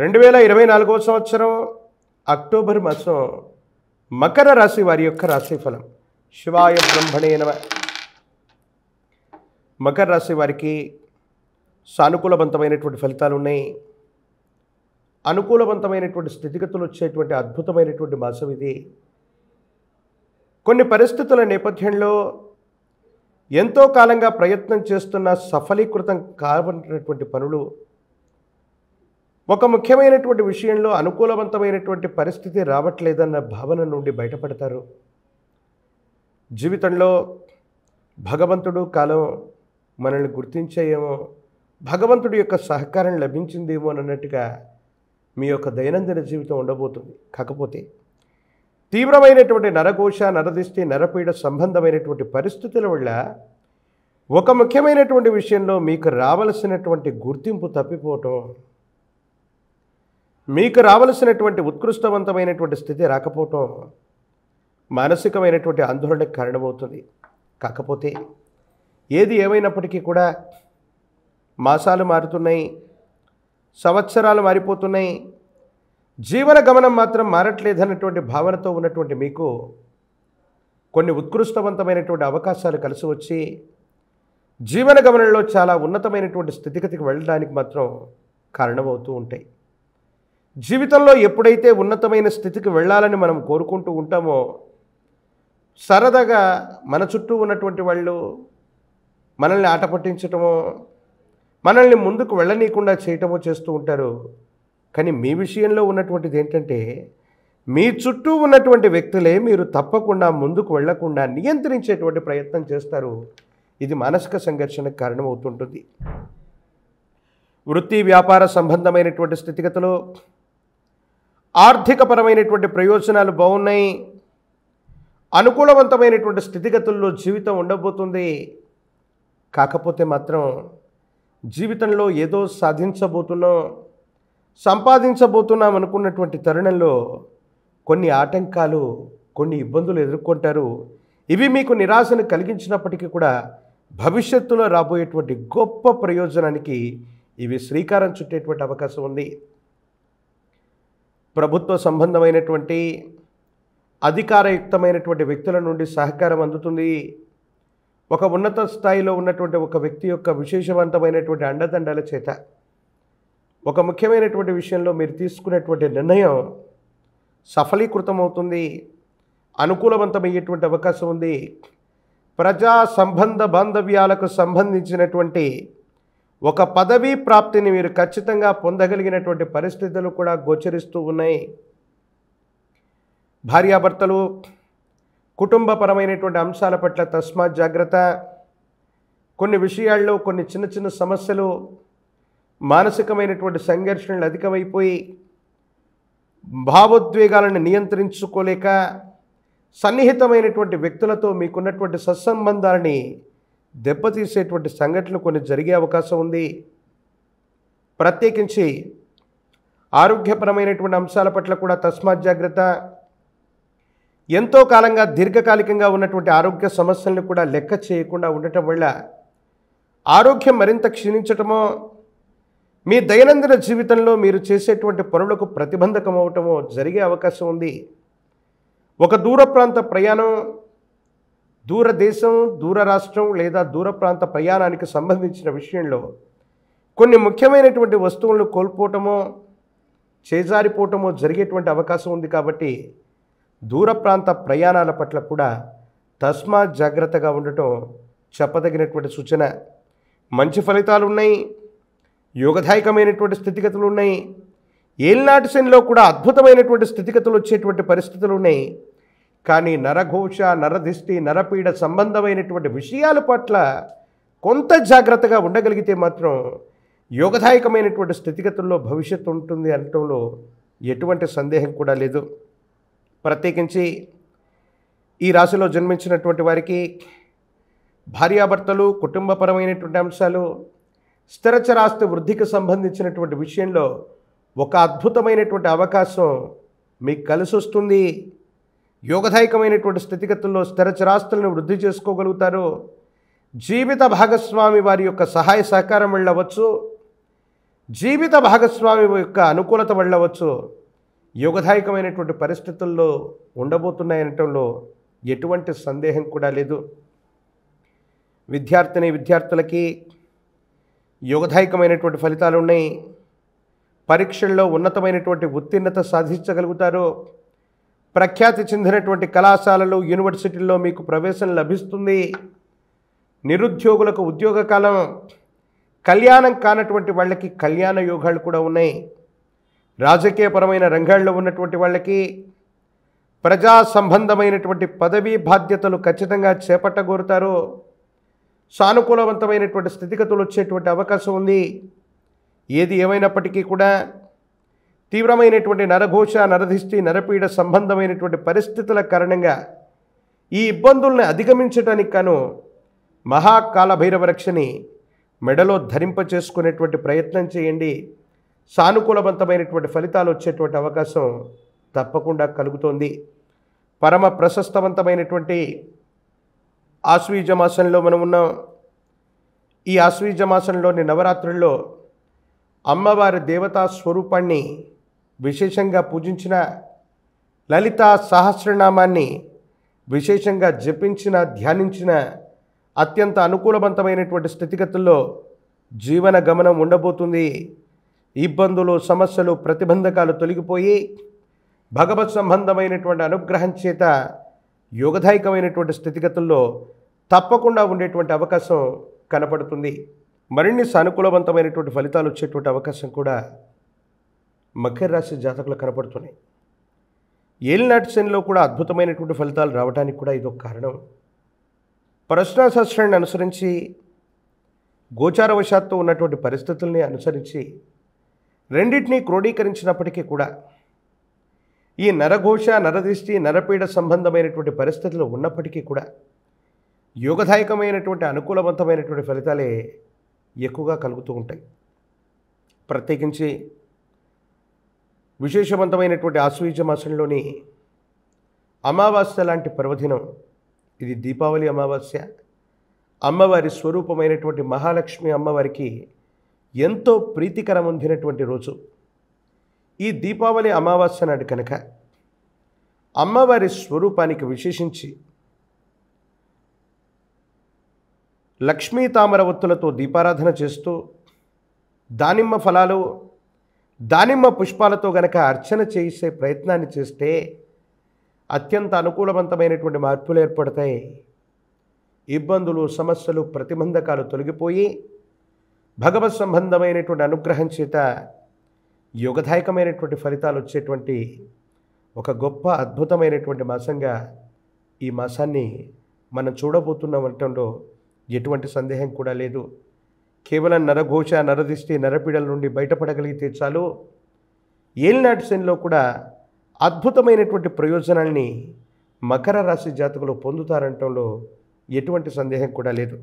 2024వ సంవత్సరం అక్టోబర్ మాసం మకర రాశి వారి యొక్క రాశిఫలం. శివాయ బ్రహ్మణే నమః. మకర రాశి వారికి సానుకూలవంతమైనటువంటి ఫలితాలు ఉన్నాయి. అనుకూలవంతమైనటువంటి స్థితిగతులు వచ్చేటువంటి అద్భుతమైనటువంటి మాసం ఇది. కొన్ని పరిస్థితుల నేపథ్యంలో ఎంతో కాలంగా ప్రయత్నం చేస్తున్న సఫలీకృతం కావనటువంటి పనులు ఒక ముఖ్యమైనటువంటి విషయంలో అనుకూలవంతమైనటువంటి పరిస్థితి రావట్లేదన్న భావన నుండి బయటపడతారు. జీవితంలో భగవంతుడు కాలం మనల్ని గుర్తించేయేమో, భగవంతుడి యొక్క సహకారం లభించిందేమో అన్నట్టుగా మీ యొక్క దైనందిన జీవితం ఉండబోతుంది. కాకపోతే తీవ్రమైనటువంటి నరఘోష, నరదిష్టి, నరపీడ సంబంధమైనటువంటి పరిస్థితుల వల్ల ఒక ముఖ్యమైనటువంటి విషయంలో మీకు రావలసినటువంటి గుర్తింపు తప్పిపోవటం, మీకు రావలసినటువంటి ఉత్కృష్టవంతమైనటువంటి స్థితి రాకపోవటం మానసికమైనటువంటి ఆందోళనకు కారణమవుతుంది. కాకపోతే ఏది ఏమైనప్పటికీ కూడా మాసాలు మారుతున్నాయి, సంవత్సరాలు మారిపోతున్నాయి, జీవన గమనం మాత్రం మారట్లేదన్నటువంటి భావనతో ఉన్నటువంటి మీకు కొన్ని ఉత్కృష్టవంతమైనటువంటి అవకాశాలు కలిసి వచ్చి జీవన గమనంలో చాలా ఉన్నతమైనటువంటి స్థితిగతికి వెళ్ళడానికి మాత్రం కారణమవుతూ ఉంటాయి. జీవితంలో ఎప్పుడైతే ఉన్నతమైన స్థితికి వెళ్ళాలని మనం కోరుకుంటూ ఉంటామో, సరదాగా మన చుట్టూ ఉన్నటువంటి వాళ్ళు మనల్ని ఆట పట్టించటమో, మనల్ని ముందుకు వెళ్ళనీయకుండా చేయటమో చేస్తూ ఉంటారు. కానీ మీ విషయంలో ఉన్నటువంటిది ఏంటంటే, మీ చుట్టూ ఉన్నటువంటి వ్యక్తులే మీరు తప్పకుండా ముందుకు వెళ్లకుండా నియంత్రించేటువంటి ప్రయత్నం చేస్తారు. ఇది మానసిక సంఘర్షణకు కారణమవుతుంటుంది. వృత్తి వ్యాపార సంబంధమైనటువంటి స్థితిగతులు, ఆర్థికపరమైనటువంటి ప్రయోజనాలు బాగున్నాయి. అనుకూలవంతమైనటువంటి స్థితిగతుల్లో జీవితం ఉండబోతుంది. కాకపోతే మాత్రం జీవితంలో ఏదో సాధించబోతున్నాం, సంపాదించబోతున్నాం అనుకున్నటువంటి తరుణంలో కొన్ని ఆటంకాలు, కొన్ని ఇబ్బందులు ఎదుర్కొంటారు. ఇవి మీకు నిరాశను కలిగించినప్పటికీ కూడా భవిష్యత్తులో రాబోయేటువంటి గొప్ప ప్రయోజనానికి ఇవి శ్రీకారం చుట్టేటువంటి అవకాశం ఉంది. ప్రభుత్వ సంబంధమైనటువంటి అధికారయుక్తమైనటువంటి వ్యక్తుల నుండి సహకారం అందుతుంది. ఒక ఉన్నత స్థాయిలో ఉన్నటువంటి ఒక వ్యక్తి యొక్క విశేషవంతమైనటువంటి అండదండల చేత ఒక ముఖ్యమైనటువంటి విషయంలో మీరు తీసుకునేటువంటి నిర్ణయం సఫలీకృతమవుతుంది, అనుకూలవంతమయ్యేటువంటి అవకాశం ఉంది. ప్రజా సంబంధ బాంధవ్యాలకు సంబంధించినటువంటి ఒక పదవీ ప్రాప్తిని మీరు ఖచ్చితంగా పొందగలిగినటువంటి పరిస్థితులు కూడా గోచరిస్తూ ఉన్నాయి. భార్యాభర్తలు కుటుంబపరమైనటువంటి అంశాల పట్ల తస్మాత్ జాగ్రత్త. కొన్ని విషయాల్లో కొన్ని చిన్న చిన్న సమస్యలు, మానసికమైనటువంటి సంఘర్షణలు అధికమైపోయి భావోద్వేగాలను నియంత్రించుకోలేక సన్నిహితమైనటువంటి వ్యక్తులతో మీకున్నటువంటి సత్సంబంధాలని దెబ్బతీసేటువంటి సంఘటనలు కొన్ని జరిగే అవకాశం ఉంది. ప్రత్యేకించి ఆరోగ్యపరమైనటువంటి అంశాల పట్ల కూడా తస్మాత్ జాగ్రత్త. ఎంతో కాలంగా దీర్ఘకాలికంగా ఉన్నటువంటి ఆరోగ్య సమస్యలను కూడా లెక్క చేయకుండా ఉండటం వల్ల ఆరోగ్యం మరింత క్షీణించటమో, మీ దైనందిన జీవితంలో మీరు చేసేటువంటి పనులకు ప్రతిబంధకం అవటమో జరిగే అవకాశం ఉంది. ఒక దూర ప్రాంత ప్రయాణం, దూరదేశం, దూర రాష్ట్రం లేదా దూర ప్రాంత ప్రయాణానికి సంబంధించిన విషయంలో కొన్ని ముఖ్యమైనటువంటి వస్తువులను కోల్పోవటమో, చేజారిపోవటమో జరిగేటువంటి అవకాశం ఉంది. కాబట్టి దూర ప్రాంత ప్రయాణాల పట్ల కూడా తస్మాత్ జాగ్రత్తగా ఉండటం చెప్పదగినటువంటి సూచన. మంచి ఫలితాలు ఉన్నాయి, యోగదాయకమైనటువంటి స్థితిగతులు ఉన్నాయి. ఏలినాటి శనిలో కూడా అద్భుతమైనటువంటి స్థితిగతులు వచ్చేటువంటి పరిస్థితులు ఉన్నాయి. కానీ నరఘోష, నరదిష్టి, నరపీడ సంబంధమైనటువంటి విషయాల పట్ల కొంత జాగ్రత్తగా ఉండగలిగితే మాత్రం యోగదాయకమైనటువంటి స్థితిగతుల్లో భవిష్యత్తు ఉంటుంది అనటంలో ఎటువంటి సందేహం కూడా లేదు. ప్రత్యేకించి ఈ రాశిలో జన్మించినటువంటి వారికి భార్యాభర్తలు, కుటుంబపరమైనటువంటి అంశాలు, స్థిరచరాస్తి వృద్ధికి సంబంధించినటువంటి విషయంలో ఒక అద్భుతమైనటువంటి అవకాశం మీకు కలిసి వస్తుంది. యోగదాయకమైనటువంటి స్థితిగతుల్లో స్థిరచరాస్తులను వృద్ధి చేసుకోగలుగుతారు. జీవిత భాగస్వామి వారి యొక్క సహాయ సహకారం వెళ్ళవచ్చు. జీవిత భాగస్వామి యొక్క అనుకూలత వెళ్ళవచ్చు, యోగదాయకమైనటువంటి పరిస్థితుల్లో ఉండబోతున్నాయనటంలో ఎటువంటి సందేహం కూడా లేదు. విద్యార్థులకి యోగదాయకమైనటువంటి ఫలితాలు ఉన్నాయి. పరీక్షల్లో ఉన్నతమైనటువంటి ఉత్తీర్ణత సాధించగలుగుతారు. ప్రఖ్యాతి చెందినటువంటి కళాశాలలు, యూనివర్సిటీల్లో మీకు ప్రవేశం లభిస్తుంది. నిరుద్యోగులకు ఉద్యోగ కాలం, కళ్యాణం కానటువంటి వాళ్ళకి కళ్యాణ యోగాలు కూడా ఉన్నాయి. రాజకీయపరమైన రంగాల్లో ఉన్నటువంటి వాళ్ళకి ప్రజా సంబంధమైనటువంటి పదవీ బాధ్యతలు ఖచ్చితంగా చేపట్టగోరుతారు. సానుకూలవంతమైనటువంటి స్థితిగతులు వచ్చేటువంటి అవకాశం ఉంది. ఏది ఏమైనప్పటికీ కూడా తీవ్రమైనటువంటి నరఘోష, నరదిష్టి, నరపీడ సంబంధమైనటువంటి పరిస్థితుల కారణంగా ఈ ఇబ్బందుల్ని అధిగమించడానికి గాను మహాకాలభైరవ రక్షని మెడలో ధరింపచేసుకునేటువంటి ప్రయత్నం చేయండి. సానుకూలవంతమైనటువంటి ఫలితాలు వచ్చేటువంటి అవకాశం తప్పకుండా కలుగుతోంది. పరమ ప్రశస్తవంతమైనటువంటి ఆశ్వీజ మాసంలో మనం ఉన్నాం. ఈ ఆశ్వీజ మాసంలోని నవరాత్రుల్లో అమ్మవారి దేవతా స్వరూపాన్ని విశేషంగా పూజించిన, లలితా సహస్రనామాన్ని విశేషంగా జపించిన, ధ్యానించిన అత్యంత అనుకూలవంతమైనటువంటి స్థితిగతుల్లో జీవన గమనం ఉండబోతుంది. ఇబ్బందులు, సమస్యలు, ప్రతిబంధకాలు తొలగిపోయి భగవత్ సంబంధమైనటువంటి అనుగ్రహం చేత యోగదాయకమైనటువంటి స్థితిగతుల్లో తప్పకుండా ఉండేటువంటి అవకాశం కనపడుతుంది. మరిన్ని సానుకూలవంతమైనటువంటి ఫలితాలు వచ్చేటువంటి అవకాశం కూడా మకర రాశి జాతకులు కనపడుతున్నాయి. ఏలినాటి శనిలో కూడా అద్భుతమైనటువంటి ఫలితాలు రావడానికి కూడా ఇదొక కారణం. ప్రశ్నాశాస్త్రాన్ని అనుసరించి, గోచారవశాత్తు ఉన్నటువంటి పరిస్థితుల్ని అనుసరించి రెండింటినీ క్రోడీకరించినప్పటికీ కూడా ఈ నరఘోష, నరదిష్టి, నరపీడ సంబంధమైనటువంటి పరిస్థితులు ఉన్నప్పటికీ కూడా యోగదాయకమైనటువంటి అనుకూలవంతమైనటువంటి ఫలితాలే ఎక్కువగా కలుగుతూ ఉంటాయి. ప్రత్యేకించి విశేషవంతమైనటువంటి ఆశ్వీజ మాసంలోని అమావాస్య లాంటి పర్వదినం, ఇది దీపావళి అమావాస్య. అమ్మవారి స్వరూపమైనటువంటి మహాలక్ష్మి అమ్మవారికి ఎంతో ప్రీతికరం పొందినటువంటి రోజు. ఈ దీపావళి అమావాస్య నాడు కనుక అమ్మవారి స్వరూపానికి విశేషించి లక్ష్మీ తామర ఒత్తులతో దీపారాధన చేస్తూ, దానిమ్మ ఫలాలు, దానిమ్మ పుష్పాలతో గనక అర్చన చేసే ప్రయత్నాన్ని చేస్తే అత్యంత అనుకూలవంతమైనటువంటి మార్పులు ఏర్పడతాయి. ఇబ్బందులు, సమస్యలు, ప్రతిబంధకాలు తొలగిపోయి భగవత్ సంబంధమైనటువంటి అనుగ్రహం చేత యోగదాయకమైనటువంటి ఫలితాలు వచ్చేటువంటి ఒక గొప్ప అద్భుతమైనటువంటి మాసంగా ఈ మాసాన్ని మనం చూడబోతున్నామంటంలో ఎటువంటి సందేహం కూడా లేదు. కేవలం నరఘోష, నరదిష్టి, నరపీడల నుండి బయటపడగలిగితే చాలు, ఏలినాటి శనిలో కూడా అద్భుతమైనటువంటి ప్రయోజనాల్ని మకర రాశి జాతకులు పొందుతారంటంలో ఎటువంటి సందేహం కూడా లేదు.